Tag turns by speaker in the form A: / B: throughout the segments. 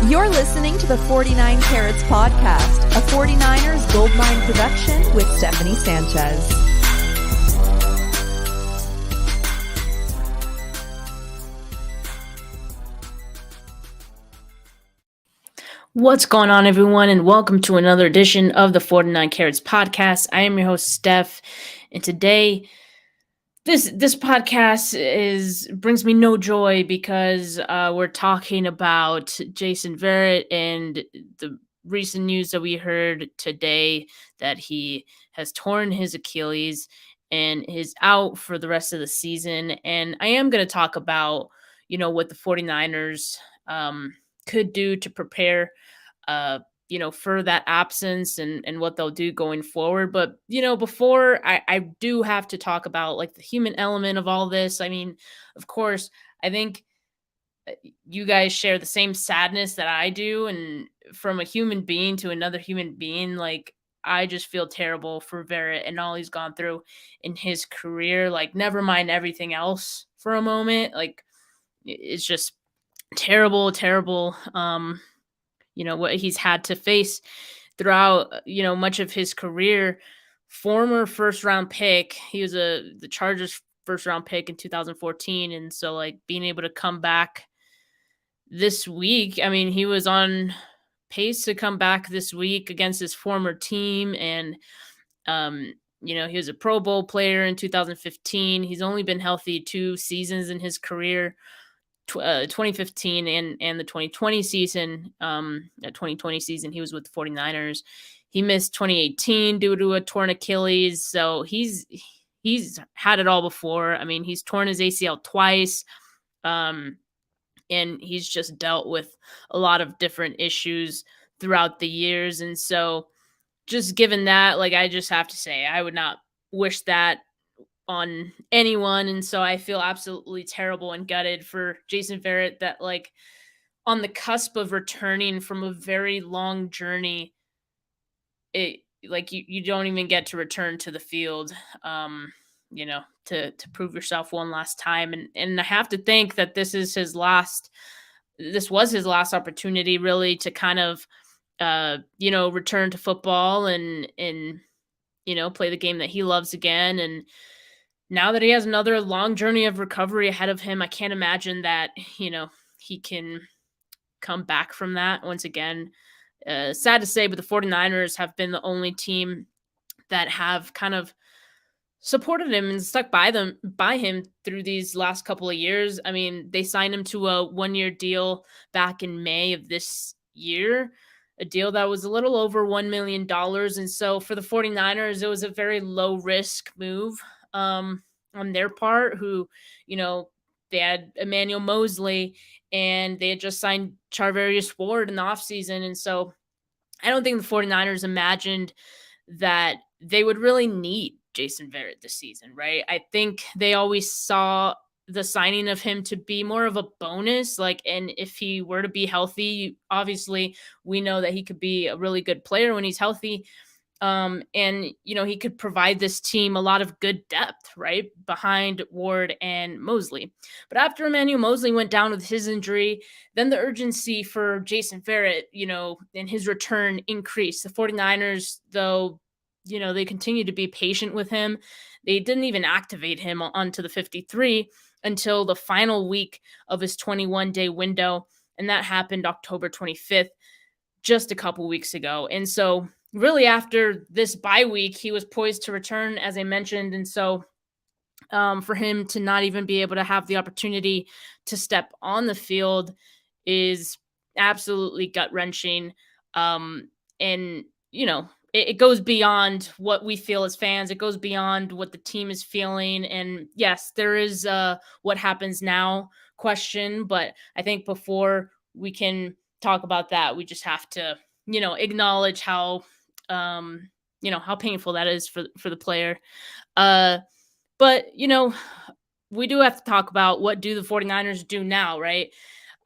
A: You're listening to the 49 Carats Podcast, a 49ers Goldmine production with Stephanie Sanchez.
B: What's going on, everyone, and welcome to another edition of the 49 Carats Podcast. I am your host, Steph, and today this podcast brings me no joy because we're talking about Jason Verrett and the recent news that we heard today that he has torn his Achilles and is out for the rest of the season. And I am going to talk about, what the 49ers could do to prepare for that absence and what they'll do going forward. But, before I do have to talk about like the human element of all this. I mean, of course, I think you guys share the same sadness that I do. And from a human being to another human being, like, I just feel terrible for Verrett and all he's gone through in his career. Like, never mind everything else for a moment. Like, it's just terrible, terrible. What he's had to face throughout, much of his career. Former first round pick. He was the Chargers first round pick in 2014. And so, like, being able to come back this week, I mean, he was on pace to come back this week against his former team. And, he was a Pro Bowl player in 2015. He's only been healthy 2 seasons in his career. 2015 and the 2020 season. That 2020 season, he was with the 49ers. He missed 2018 due to a torn Achilles. So he's had it all before. I mean, he's torn his ACL twice. And he's just dealt with a lot of different issues throughout the years. And so just given that, like, I just have to say, I would not wish that on anyone. And so I feel absolutely terrible and gutted for Jason Verrett that, like, on the cusp of returning from a very long journey, it like you don't even get to return to the field, to prove yourself one last time. And I have to think that this was his last opportunity really to kind of return to football and play the game that he loves again. And now that he has another long journey of recovery ahead of him, I can't imagine that, he can come back from that once again. Sad to say, but the 49ers have been the only team that have kind of supported him and stuck by him through these last couple of years. I mean, they signed him to a 1-year deal back in May of this year, a deal that was a little over $1 million. And so for the 49ers, it was a very low risk move on their part, who, they had Emmanuel Mosley and they had just signed Charvarius Ward in the offseason. And so I don't think the 49ers imagined that they would really need Jason Verrett this season, right? I think they always saw the signing of him to be more of a bonus. Like, and if he were to be healthy, obviously we know that he could be a really good player when he's healthy. And he could provide this team a lot of good depth, right, behind Ward and Mosley. But after Emmanuel Mosley went down with his injury, then the urgency for Jason Verrett, and his return increased. The 49ers, though, they continue to be patient with him. They didn't even activate him onto the 53 until the final week of his 21-day window. And that happened October 25th, just a couple weeks ago. And so really after this bye week, he was poised to return, as I mentioned. And so for him to not even be able to have the opportunity to step on the field is absolutely gut-wrenching. It goes beyond what we feel as fans. It goes beyond what the team is feeling. And yes, there is what happens now question, but I think before we can talk about that, we just have to, acknowledge how painful that is for the player. But we do have to talk about what do the 49ers do now, right?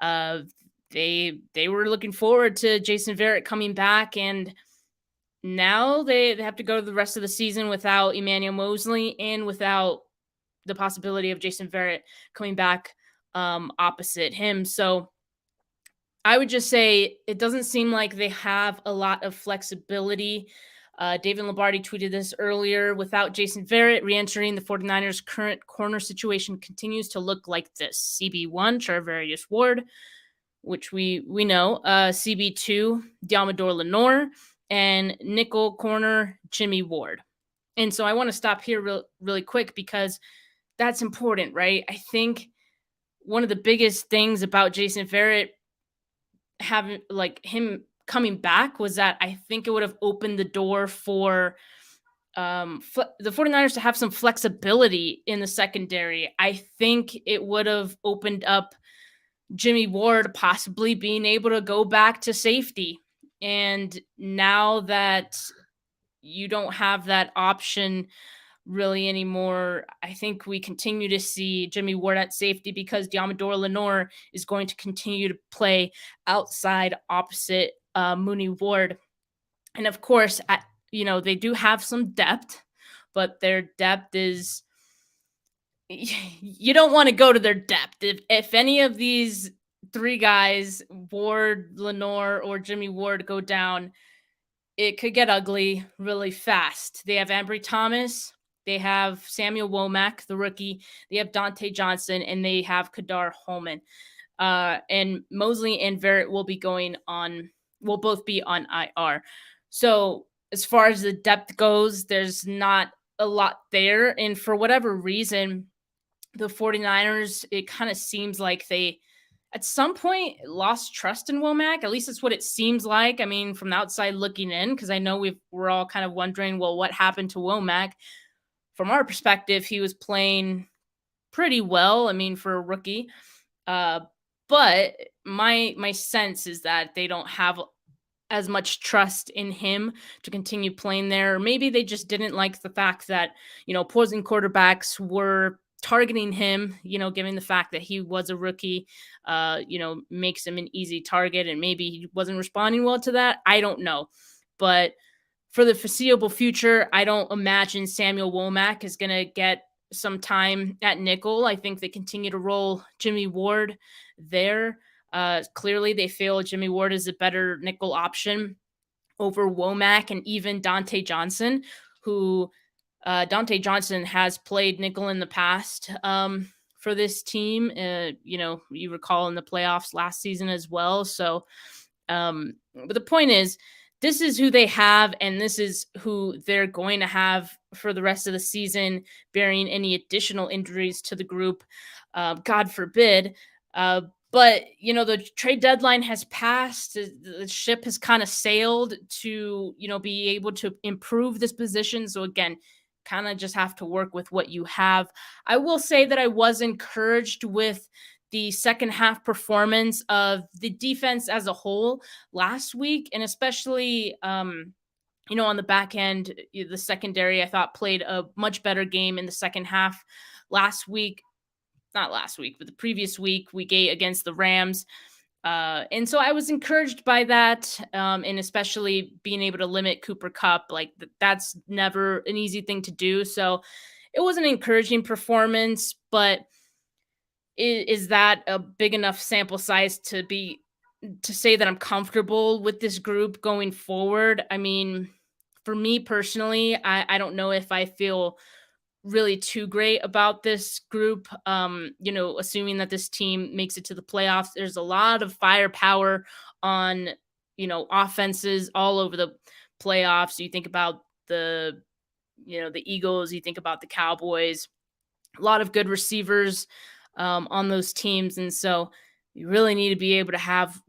B: They were looking forward to Jason Verrett coming back, and now they have to go the rest of the season without Emmanuel Mosley and without the possibility of Jason Verrett coming back opposite him. So I would just say it doesn't seem like they have a lot of flexibility. David Lombardi tweeted this earlier. Without Jason Verrett re-entering, the 49ers' current corner situation continues to look like this. CB1, Charvarius Ward, which we know. CB2, Diamador Lenore, and nickel corner, Jimmy Ward. And so I want to stop here really quick because that's important, right? I think one of the biggest things about Jason Verrett having like him coming back was that I think it would have opened the door for the 49ers to have some flexibility in the secondary. I think it would have opened up Jimmy Ward possibly being able to go back to safety. And now that you don't have that option really anymore, I think we continue to see Jimmy Ward at safety because Diamador Lenore is going to continue to play outside opposite Mooney Ward. And of course, they do have some depth, but their depth is you don't want to go to their depth. If any of these three guys, Ward, Lenore, or Jimmy Ward, go down, it could get ugly really fast. They have Ambry Thomas, they have Samuel Womack, the rookie, they have Dante Johnson, and they have Kadar Holman. And Mosley and Verrett will both be on IR. So as far as the depth goes, there's not a lot there. And for whatever reason, the 49ers, it kind of seems like they at some point lost trust in Womack. At least that's what it seems like. I mean, from the outside looking in, because I know we're all kind of wondering, well, what happened to Womack? From our perspective, he was playing pretty well. I mean, for a rookie. But my sense is that they don't have as much trust in him to continue playing there. Maybe they just didn't like the fact that, opposing quarterbacks were targeting him, given the fact that he was a rookie, makes him an easy target, and maybe he wasn't responding well to that. I don't know. But for the foreseeable future, I don't imagine Samuel Womack is going to get some time at nickel. I think they continue to roll Jimmy Ward there. Clearly, they feel Jimmy Ward is a better nickel option over Womack and even Dante Johnson, who Dante Johnson has played nickel in the past for this team. You recall in the playoffs last season as well. So, but the point is, this is who they have, and this is who they're going to have for the rest of the season, bearing any additional injuries to the group. God forbid. But, the trade deadline has passed. The ship has kind of sailed to, be able to improve this position. So, again, kind of just have to work with what you have. I will say that I was encouraged with the second half performance of the defense as a whole last week, and especially, on the back end, the secondary, I thought played a much better game in the second half last week. Not last week, but the previous week 8 against the Rams. And so I was encouraged by that, and especially being able to limit Cooper Kupp. Like, that's never an easy thing to do. So it was an encouraging performance, but is that a big enough sample size to say that I'm comfortable with this group going forward? I mean, for me personally, I don't know if I feel really too great about this group. Assuming that this team makes it to the playoffs, there's a lot of firepower on, offenses all over the playoffs. You think about the Eagles, you think about the Cowboys, a lot of good receivers on those teams. And so you really need to be able to have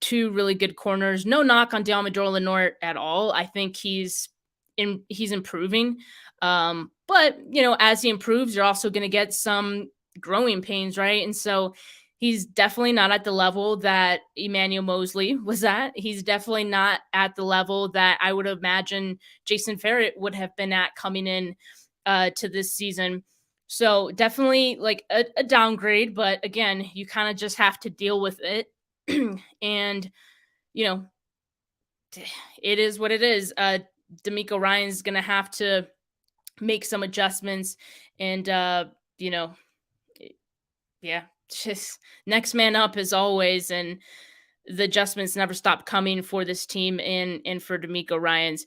B: two really good corners. No knock on Diamador Lenore at all. I think he's improving. But, as he improves, you're also going to get some growing pains, right? And so he's definitely not at the level that Emmanuel Mosley was at. He's definitely not at the level that I would imagine Jason Verrett would have been at coming in to this season. So definitely like a downgrade, but again, you kind of just have to deal with it. And, it is what it is. D'Amico Ryan's going to have to make some adjustments, and just next man up as always. And the adjustments never stop coming for this team and for D'Amico Ryans.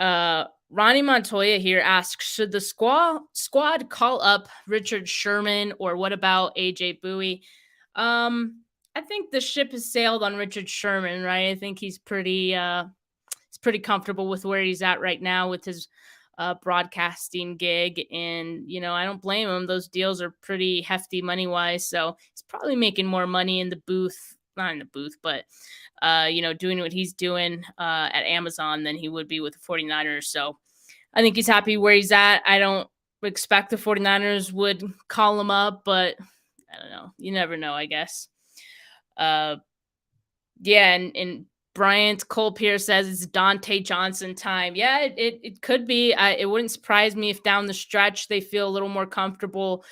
B: Ronnie Montoya here asks, should the squad call up Richard Sherman, or what about AJ Bowie? I think the ship has sailed on Richard Sherman, right? I think he's pretty comfortable with where he's at right now with his broadcasting gig. And, I don't blame him. Those deals are pretty hefty money wise. So he's probably making more money in the booth, not in the booth, but, doing what he's doing at Amazon than he would be with the 49ers. So I think he's happy where he's at. I don't expect the 49ers would call him up, but I don't know. You never know, I guess. And Bryant Cole Pierce says it's Dante Johnson time. Yeah, it could be. It wouldn't surprise me if down the stretch they feel a little more comfortable,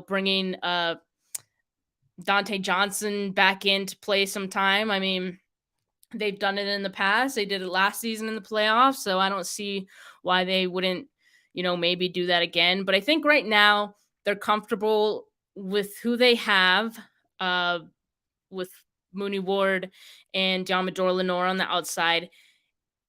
B: bringing Dante Johnson back in to play some time. I mean, they've done it in the past. They did it last season in the playoffs, so I don't see why they wouldn't, maybe do that again. But I think right now they're comfortable with who they have, with Mooney Ward and Diamador Lenore on the outside.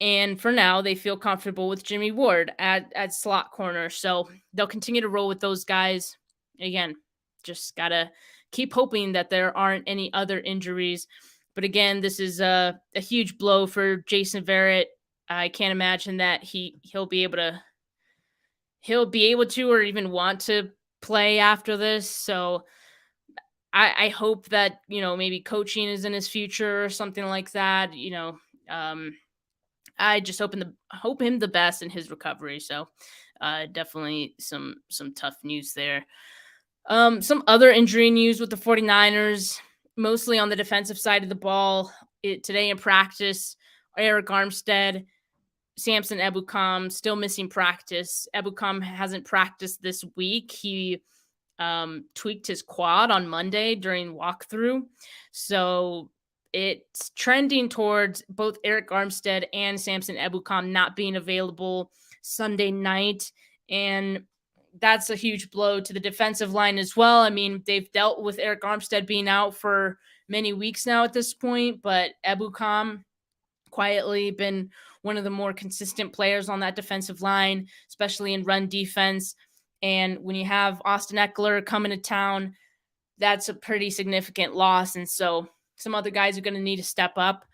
B: And for now, they feel comfortable with Jimmy Ward at slot corner. So they'll continue to roll with those guys. Again, just got to keep hoping that there aren't any other injuries. But again, this is a huge blow for Jason Verrett. I can't imagine that he'll be able to or even want to play after this. So I hope that, maybe coaching is in his future or something like that. I just hope him the best in his recovery. So definitely some tough news there. Some other injury news with the 49ers, mostly on the defensive side of the ball. Today in practice, Eric Armstead, Samson Ebukam still missing practice. Ebukam hasn't practiced this week. He tweaked his quad on Monday during walkthrough. So it's trending towards both Eric Armstead and Samson Ebukam not being available Sunday night. And that's a huge blow to the defensive line as well. I mean, they've dealt with Eric Armstead being out for many weeks now at this point, but Ebukam quietly been one of the more consistent players on that defensive line, especially in run defense. And when you have Austin Eckler coming to town, that's a pretty significant loss. And so some other guys are going to need to step up.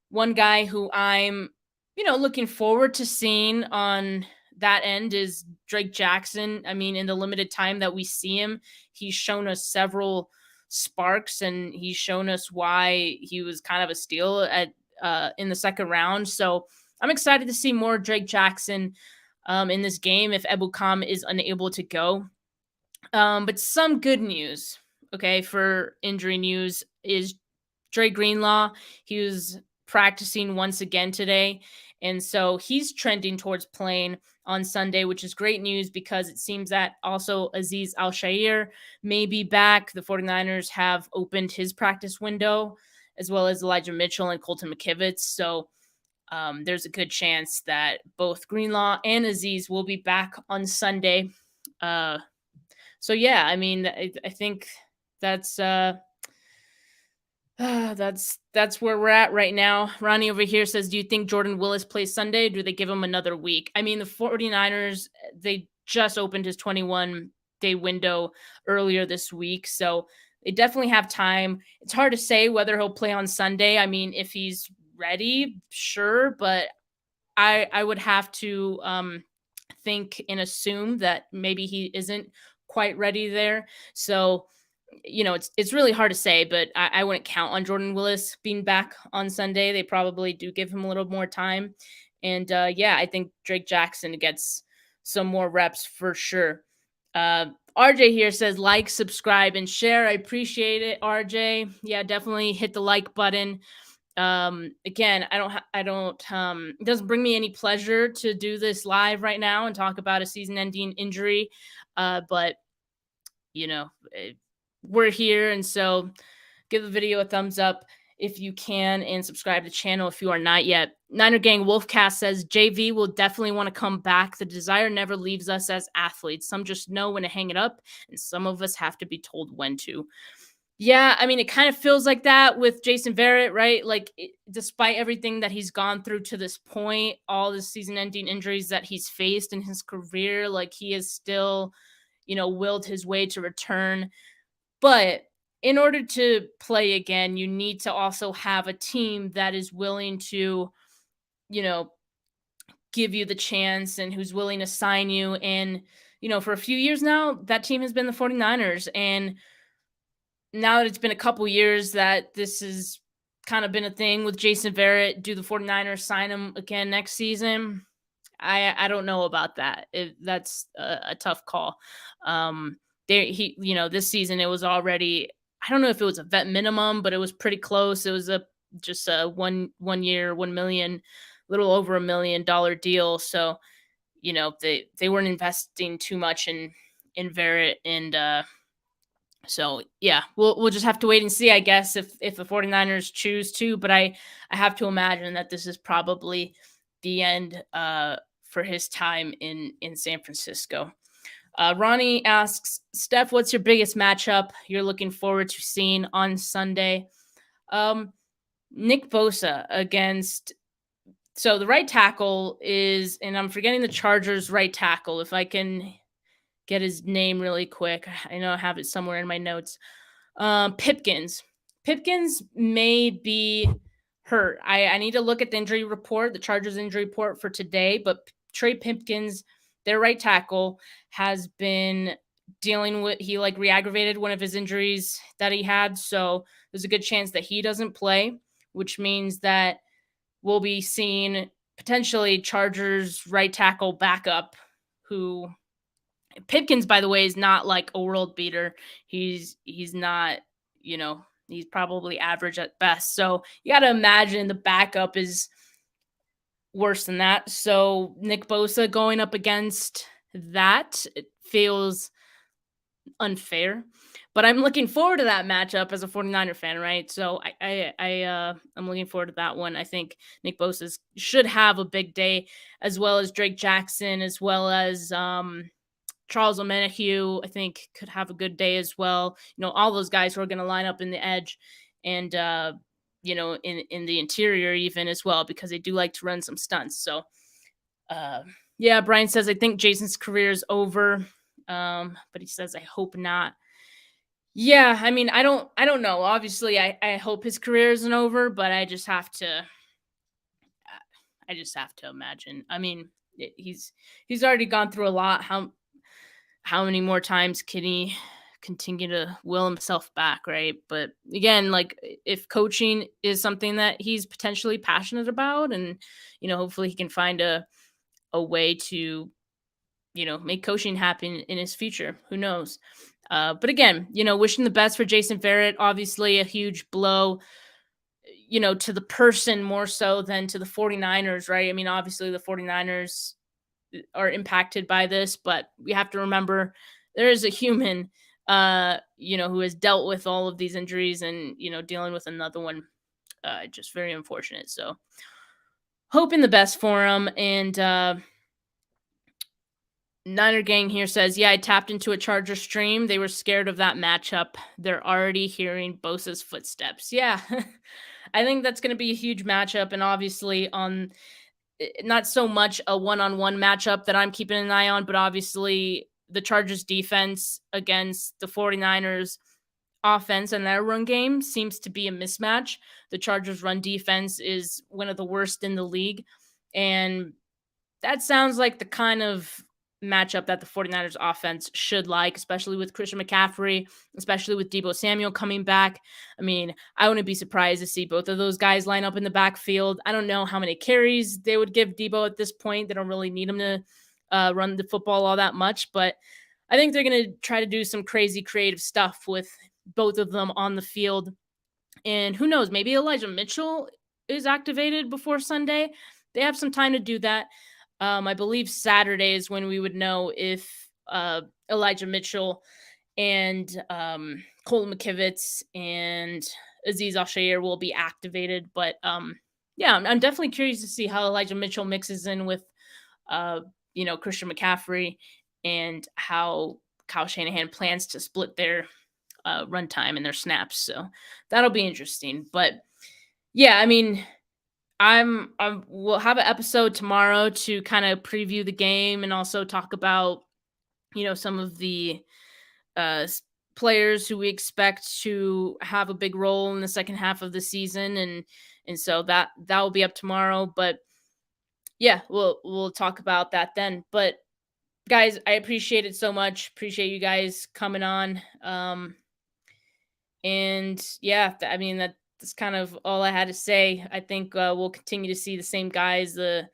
B: One guy who I'm, looking forward to seeing on that end is Drake Jackson. I mean, in the limited time that we see him, he's shown us several sparks, and he's shown us why he was kind of a steal in the second round. So I'm excited to see more Drake Jackson in this game if Ebukam is unable to go. But some good news, okay, for injury news is Dre Greenlaw. He was practicing once again today, and so he's trending towards playing on Sunday, which is great news because it seems that also Azeez Al-Shaair may be back. The 49ers have opened his practice window, as well as Elijah Mitchell and Colton McKivitz. So there's a good chance that both Greenlaw and Azeez will be back on Sunday. So yeah, I mean, I think that's where we're at right now. Ronnie over here says, do you think Jordan Willis plays Sunday? Do they give him another week? I mean, the 49ers, they just opened his 21-day window earlier this week, so they definitely have time. It's hard to say whether he'll play on Sunday. I mean, if he's ready, sure, but I would have to think and assume that maybe he isn't quite ready there. So, it's really hard to say, but I wouldn't count on Jordan Willis being back on Sunday. They probably do give him a little more time. And I think Drake Jackson gets some more reps for sure. RJ here says, like, subscribe, and share. I appreciate it, RJ. Yeah, definitely hit the like button. Again, it doesn't bring me any pleasure to do this live right now and talk about a season-ending injury. But we're here, and so give the video a thumbs up if you can, and subscribe to the channel if you are not yet. Niner Gang Wolfcast says, JV will definitely want to come back. The desire never leaves us as athletes. Some just know when to hang it up, and some of us have to be told when to. Yeah, I mean, it kind of feels like that with Jason Verrett, right? Like, despite everything that he's gone through to this point, all the season-ending injuries that he's faced in his career, like he is still, willed his way to return. But in order to play again, you need to also have a team that is willing to, you know, give you the chance and who's willing to sign you. And, for a few years now, that team has been the 49ers. And now that it's been a couple years that this has kind of been a thing with Jason Verrett, do the 49ers sign him again next season? I don't know about that. That's a tough call. This season it was already, I don't know if it was a vet minimum, but it was pretty close. It was just a one year, 1 million, little over $1 million deal. So, they weren't investing too much in Verrett, and so yeah, we'll just have to wait and see, I guess, if the 49ers choose to, but I have to imagine that this is probably the end for his time in San Francisco. Ronnie asks, Steph, what's your biggest matchup you're looking forward to seeing on Sunday? Nick Bosa against, so the right tackle is, and I'm forgetting the Chargers right tackle, if I can get his name really quick. I know I have it somewhere in my notes. Pipkins. Pipkins may be hurt. I need to look at the injury report, the Chargers injury report for today, but Trey Pipkins, their right tackle, has been dealing with, he like re-aggravated one of his injuries that he had. So there's a good chance that he doesn't play, which means that we'll be seeing potentially Chargers right tackle backup, who Pipkins, by the way, is not like a world beater. He's not, he's probably average at best. So you got to imagine the backup is worse than that. So Nick Bosa going up against that, it feels unfair. But I'm looking forward to that matchup as a 49er fan, right? So I'm looking forward to that one. I think Nick Bosa should have a big day, as well as Drake Jackson, as well as Charles Omenihu, I think, could have a good day as well. All those guys who are going to line up in the edge and, in the interior even as well, because they do like to run some stunts. So, yeah, Brian says, I think Jason's career is over, but he says, I hope not. Yeah, I mean, I don't know. Obviously, I hope his career isn't over, but I just have to imagine. I mean, he's already gone through a lot. How many more times can he continue to will himself back, right? But again, like, if coaching is something that he's potentially passionate about, and hopefully he can find a way to make coaching happen in his future. Who knows? But again, wishing the best for Jason Verrett. Obviously a huge blow, to the person more so than to the 49ers, right? I mean, obviously the 49ers are impacted by this, but we have to remember there is a human, who has dealt with all of these injuries and, dealing with another one. Just very unfortunate. So hoping the best for him. And, Niner Gang here says, yeah, I tapped into a Charger stream. They were scared of that matchup. They're already hearing Bosa's footsteps. Yeah, I think that's going to be a huge matchup. And obviously on not so much a one-on-one matchup that I'm keeping an eye on, but obviously the Chargers defense against the 49ers offense and their run game seems to be a mismatch. The Chargers run defense is one of the worst in the league. And that sounds like the kind of matchup that the 49ers offense should like, especially with Christian McCaffrey, especially with Deebo Samuel coming back. I mean, I wouldn't be surprised to see both of those guys line up in the backfield. I don't know how many carries they would give Deebo at this point. They don't really need him to run the football all that much, but I think they're going to try to do some crazy creative stuff with both of them on the field. And who knows, maybe Elijah Mitchell is activated before Sunday. They have some time to do that. I believe Saturday is when we would know if Elijah Mitchell and Colton McKivitz and Azeez Al-Shaair will be activated. But yeah, I'm definitely curious to see how Elijah Mitchell mixes in with, Christian McCaffrey, and how Kyle Shanahan plans to split their run time and their snaps. So that'll be interesting. But yeah, I mean, we'll have an episode tomorrow to kind of preview the game and also talk about, some of the uh, players who we expect to have a big role in the second half of the season, and so that will be up tomorrow. But yeah, we'll talk about that then. But guys, I appreciate it so much. Appreciate you guys coming on. And yeah, I mean that's kind of all I had to say. I think we'll continue to see the same guys, the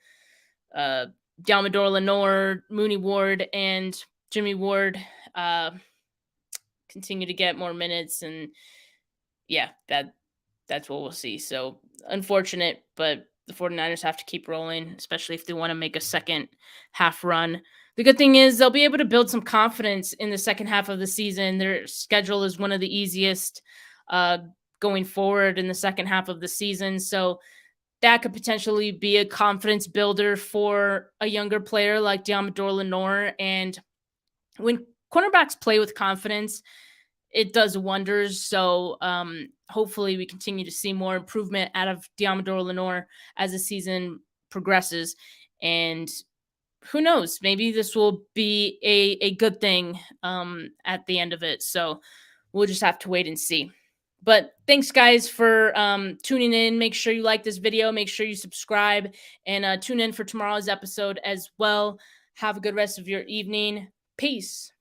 B: uh, Dalmador Lenore, Mooney Ward, and Jimmy Ward continue to get more minutes, and yeah, that's what we'll see. So unfortunate, but the 49ers have to keep rolling, especially if they want to make a second half run. The good thing is they'll be able to build some confidence in the second half of the season. Their schedule is one of the easiest going forward in the second half of the season. So that could potentially be a confidence builder for a younger player like Diamador Lenore. And when cornerbacks play with confidence, it does wonders. So hopefully we continue to see more improvement out of Diamador Lenore as the season progresses. And who knows, maybe this will be a good thing at the end of it. So we'll just have to wait and see. But thanks, guys, for tuning in. Make sure you like this video. Make sure you subscribe and tune in for tomorrow's episode as well. Have a good rest of your evening. Peace.